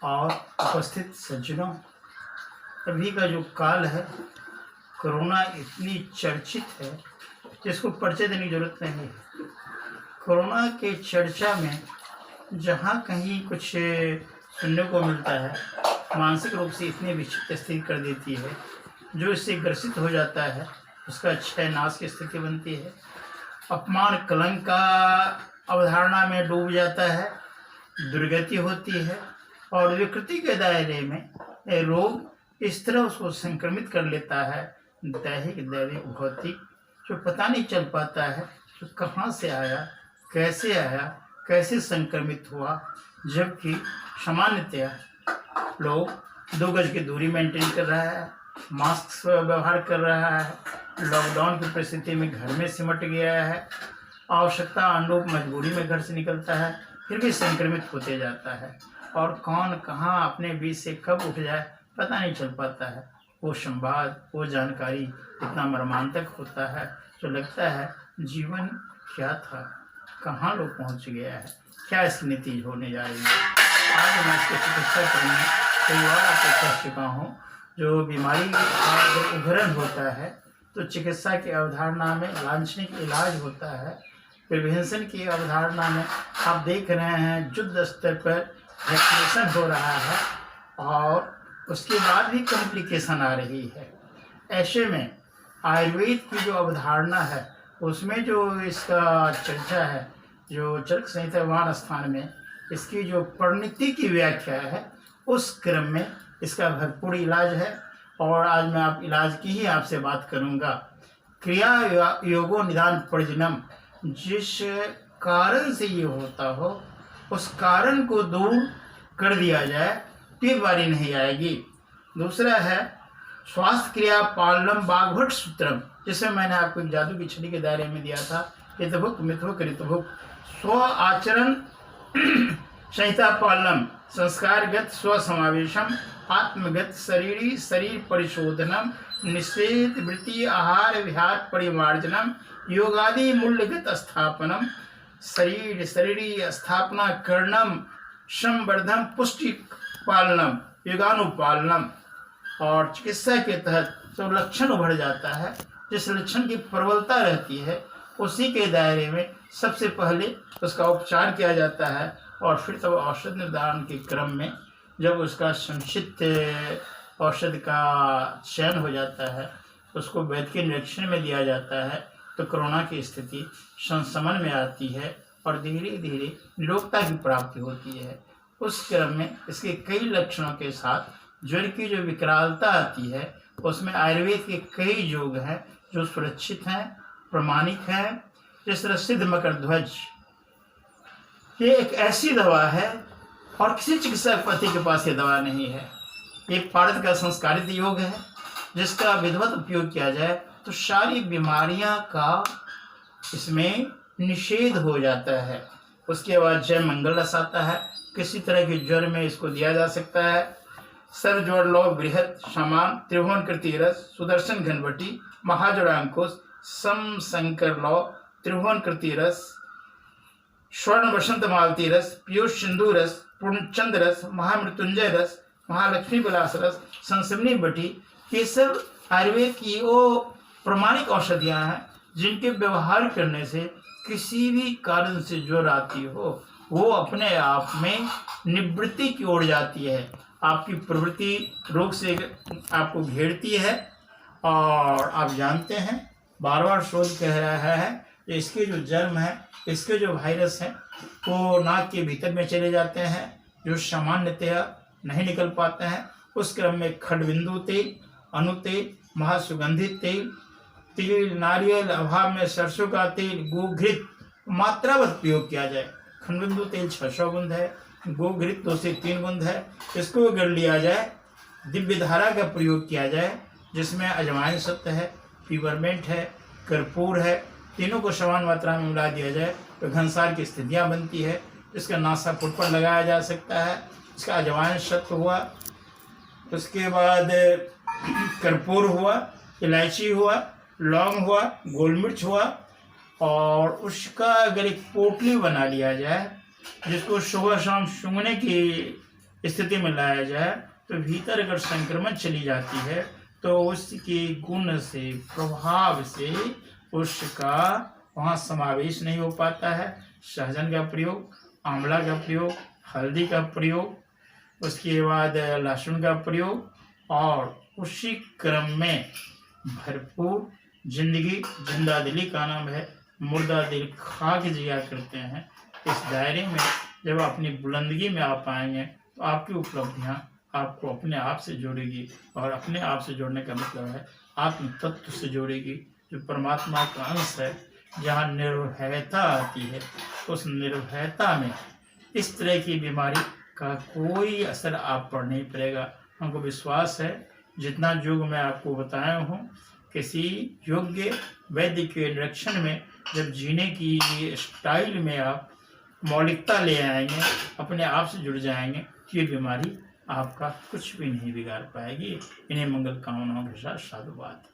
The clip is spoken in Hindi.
और उपस्थित सज्जनों, अभी का जो काल है, कोरोना इतनी चर्चित है जिसको परिचय देने की जरूरत नहीं है। कोरोना के चर्चा में जहाँ कहीं कुछ सुनने को मिलता है, मानसिक रूप से इतनी विचित्र स्थिति कर देती है, जो इससे ग्रसित हो जाता है उसका क्षय नाश की स्थिति बनती है, अपमान कलंक का अवधारणा में डूब जाता है, दुर्गति होती है और विकृति के दायरे में रोग इस तरह उसको संक्रमित कर लेता है, दैहिक दैविक भौतिक, जो पता नहीं चल पाता है तो कहाँ से आया, कैसे संक्रमित हुआ। जबकि सामान्यतया लोग 2 गज की दूरी मेंटेन कर रहा है, मास्क व्यवहार कर रहा है, लॉकडाउन की परिस्थिति में घर में सिमट गया है, आवश्यकता अनुरूप मजबूरी में घर से निकलता है, फिर भी संक्रमित होते जाता है और कौन कहाँ अपने बीच से कब उठ जाए पता नहीं चल पाता है। वो संवाद, वो जानकारी इतना मर्मांतक होता है जो लगता है जीवन क्या था, कहाँ लोग पहुँच गया है, क्या इसकी नीति होने जा रही है। आज मैं इसकी चिकित्सा करने कई बार आपको कह चुका हूँ, जो बीमारी का जब उभरण होता है तो चिकित्सा की अवधारणा में लांछनिक इलाज होता है, प्रिवेंशन की अवधारणा में आप देख रहे हैं युद्ध स्तर पर वैक्सीनेशन हो रहा है और उसके बाद भी कॉम्प्लिकेशन आ रही है। ऐसे में आयुर्वेद की जो अवधारणा है उसमें जो इसका चर्चा है, जो चरक संहिता 1 स्थान में इसकी जो परिणति की व्याख्या है, उस क्रम में इसका भरपूर इलाज है। और आज मैं आप इलाज की ही आपसे बात करूंगा। क्रिया योगो निदान परिजनम, जिस कारण से ये होता हो उस कारण को दूर कर दिया जाए, बीमारी नहीं आएगी। दूसरा है स्वास्थ्य क्रिया पालनम बाघभट सूत्रम, जिसे मैंने आपको एक जादू की छड़ी के दायरे में दिया था। हितभुक मितभुक ऋतुभुक स्व आचरण संहिता पालनम, संस्कारगत स्व समावेशम, आत्मगत शरीर परिशोधनम, निषेध वृत्ति आहार विहार परिमार्जनम, योगादि मूल्यगत स्थापनम, शरीरी स्थापना करणम, संवर्धन पुष्टि पालनम, योगानुपालनम। और चिकित्सा के तहत जो लक्षण उभर जाता है, जिस लक्षण की प्रबलता रहती है, उसी के दायरे में सबसे पहले उसका उपचार किया जाता है और फिर तब औषध निर्धारण के क्रम में जब उसका संक्षिप्त औषध का चयन हो जाता है, उसको वैद्य के निरीक्षण में दिया जाता है, तो कोरोना की स्थिति संशमन में आती है और धीरे धीरे निरोगता की प्राप्ति होती है। उस क्रम में इसके कई लक्षणों के साथ ज्वर की जो विकरालता आती है, उसमें आयुर्वेद के कई योग हैं जो सुरक्षित हैं, प्रमाणिक हैं। जिस तरह सिद्ध मकर ध्वज, ये एक ऐसी दवा है और किसी चिकित्सा पद्धति के पास ये दवा नहीं है। एक भारत का संस्कारित योग है जिसका विधिवत उपयोग किया जाए तो सारी बीमारियां का इसमें निषेध हो जाता है। उसके बाद जय मंगल रस आता है, किसी तरह के ज्वर में इसको दिया जा सकता है। सर्व ज्वर लो बृहत समान त्रिभुवन कृति रस, सुदर्शन घनवटी महाजोड़ांकुश, सम शंकर लो त्रिभुवन कृति रस, स्वर्ण वसंत मालती रस, पीयूष सिंधु रस, पूर्णचंद रस, महामृत्युंजय रस, महालक्ष्मी विलास रस, संसवनी बटी, ये सब आयुर्वेद की वो प्रमाणिक औषधियाँ हैं जिनके व्यवहार करने से किसी भी कारण से ज्वर आती हो वो अपने आप में निवृत्ति की ओर जाती है। आपकी प्रवृत्ति रोग से आपको घेरती है और आप जानते हैं, बार बार शोध कह रहा है कि इसके जो जर्म है, इसके जो वायरस हैं वो नाक के भीतर में चले जाते हैं, जो सामान्यतया नहीं निकल पाते हैं। उस क्रम में खडबिंदु तेल, अनुतेल, महासुगंधित तेल, तिल, नारियल, अभाव में सरसों का तेल, गोघृत मात्रावत प्रयोग किया जाए। खंडबिंदु तेल 600 बूंद है, गोघृत 2 से 3 बूंद है, इसको अगर लिया जाए। दिव्य धारा का प्रयोग किया जाए जिसमें अजवाइन सत्य है, पीपरमेंट है, कर्पूर है, तीनों को समान मात्रा में मिला दिया जाए तो घनसार की स्थितियाँ बनती है। इसका नासापुट पर लगाया जा सकता है। इसका अजवाइन सत्य हुआ, उसके बाद कर्पूर हुआ, इलायची हुआ, लौंग हुआ, गोल मिर्च हुआ और उसका अगर एक पोटली बना लिया जाए जिसको सुबह शाम सूंघने की स्थिति में लाया जाए तो भीतर अगर संक्रमण चली जाती है तो उसके गुण से, प्रभाव से उसका वहाँ समावेश नहीं हो पाता है। सहजन का प्रयोग, आंवला का प्रयोग, हल्दी का प्रयोग, उसके बाद लहसुन का प्रयोग, और उसी क्रम में भरपूर जिंदगी, जिंदा दिली का नाम है, मुर्दा दिल खा के जिया करते हैं। इस दायरे में जब अपनी बुलंदगी में आप आएंगे तो आपकी उपलब्धियां आपको अपने आप से जोड़ेगी, और अपने आप से जोड़ने का मतलब है आत्म तत्व से जोड़ेगी, जो परमात्मा का अंश है। जहाँ निर्भयता आती है, उस निर्भयता में इस तरह की बीमारी का कोई असर आप पर नहीं पड़ेगा। हमको विश्वास है जितना योग मैं आपको बताया हूँ, किसी योग्य वैद्य के निरीक्षण में जब जीने की स्टाइल में आप मौलिकता ले आएंगे, अपने आप से जुड़ जाएंगे, ये बीमारी आपका कुछ भी नहीं बिगाड़ पाएगी। इन्हें मंगल कामनाओं के साथ साधुवाद।